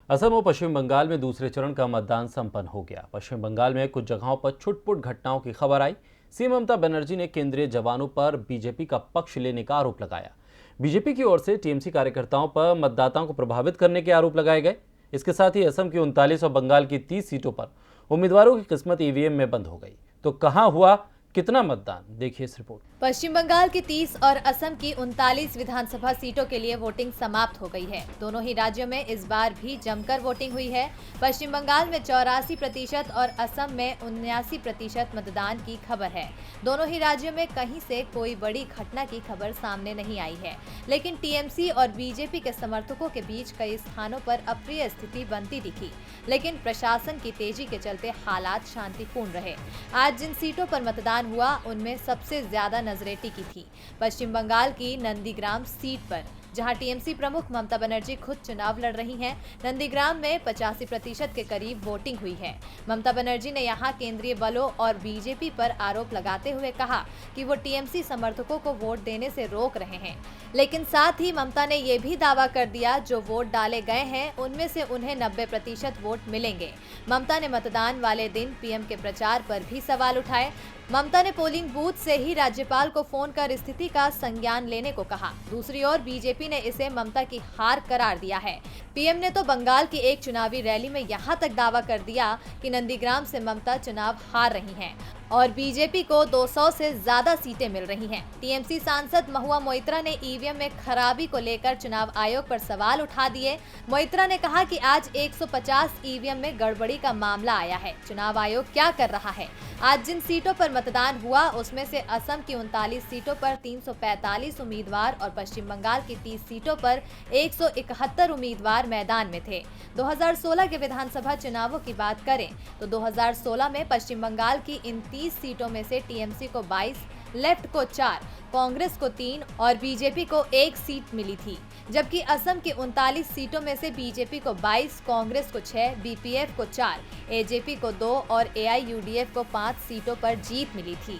असम और पश्चिम बंगाल में दूसरे चरण का मतदान संपन्न हो गया। पश्चिम बंगाल में कुछ जगहों पर छुटपुट घटनाओं की खबर आई। सीएम ममता बनर्जी ने केंद्रीय जवानों पर बीजेपी का पक्ष लेने का आरोप लगाया। बीजेपी की ओर से टीएमसी कार्यकर्ताओं पर मतदाताओं को प्रभावित करने के आरोप लगाए गए। इसके साथ ही असम की 39 और बंगाल की 30 सीटों पर उम्मीदवारों की किस्मत ईवीएम में बंद हो गई। तो कहां हुआ कितना मतदान, देखिए इस रिपोर्ट। पश्चिम बंगाल की 30 और असम की 39 विधानसभा सीटों के लिए वोटिंग समाप्त हो गई है। दोनों ही राज्यों में इस बार भी जमकर वोटिंग हुई है। पश्चिम बंगाल में 84% और असम में 79% मतदान की खबर है। दोनों ही राज्यों में कहीं से कोई बड़ी घटना की खबर सामने नहीं आई है, लेकिन टीएमसी और बीजेपी के समर्थकों के बीच कई स्थानों पर अप्रिय स्थिति बनती दिखी, लेकिन प्रशासन की तेजी के चलते हालात शांतिपूर्ण रहे। आज जिन सीटों पर मतदान हुआ उनमें सबसे ज्यादा नजरें टिकी थी पश्चिम बंगाल की नंदीग्राम सीट पर, जहां टीएमसी प्रमुख ममता बनर्जी खुद चुनाव लड़ रही हैं। नंदीग्राम में 85% के करीब वोटिंग हुई है। ममता बनर्जी ने यहां केंद्रीय बलों और बीजेपी पर आरोप लगाते हुए कहा कि वो टीएमसी समर्थकों को वोट देने से रोक रहे हैं, लेकिन साथ ही ममता ने ये भी दावा कर दिया जो वोट डाले गए हैं उनमें से उन्हें 90% वोट मिलेंगे। ममता ने मतदान वाले दिन पीएम के प्रचार पर भी सवाल उठाए। ममता ने पोलिंग बूथ से ही राज्यपाल को फोन कर स्थिति का संज्ञान लेने को कहा। दूसरी ओर बीजेपी ने इसे ममता की हार करार दिया है। पीएम ने तो बंगाल की एक चुनावी रैली में यहां तक दावा कर दिया कि नंदीग्राम से ममता चुनाव हार रही हैं और बीजेपी को 200 से ज्यादा सीटें मिल रही हैं। टीएमसी सांसद महुआ मोइत्रा ने ईवीएम में खराबी को लेकर चुनाव आयोग पर सवाल उठा दिए। मोइत्रा ने कहा कि आज 150 ईवीएम में गड़बड़ी का मामला आया है। चुनाव आयोग क्या कर रहा है? आज जिन सीटों पर मतदान हुआ उसमें से असम की 39 सीटों पर 345 उम्मीदवार और पश्चिम बंगाल की 30 सीटों पर 171 उम्मीदवार मैदान में थे। 2016 के विधानसभा चुनावों की बात करें तो 2016 में पश्चिम बंगाल की इन 30 सीटों में से टीएमसी को 22, लेफ्ट को 4, कांग्रेस को 3 और बीजेपी को 1 सीट मिली थी, जबकि असम की 39 सीटों में से बीजेपी को 22, कांग्रेस को 6, बीपीएफ को 4, एजेपी को 2 और एआईयूडीएफ को 5 सीटों पर जीत मिली थी।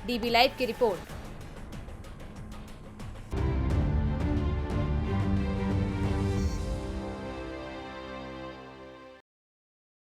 डीबी लाइव की रिपोर्ट।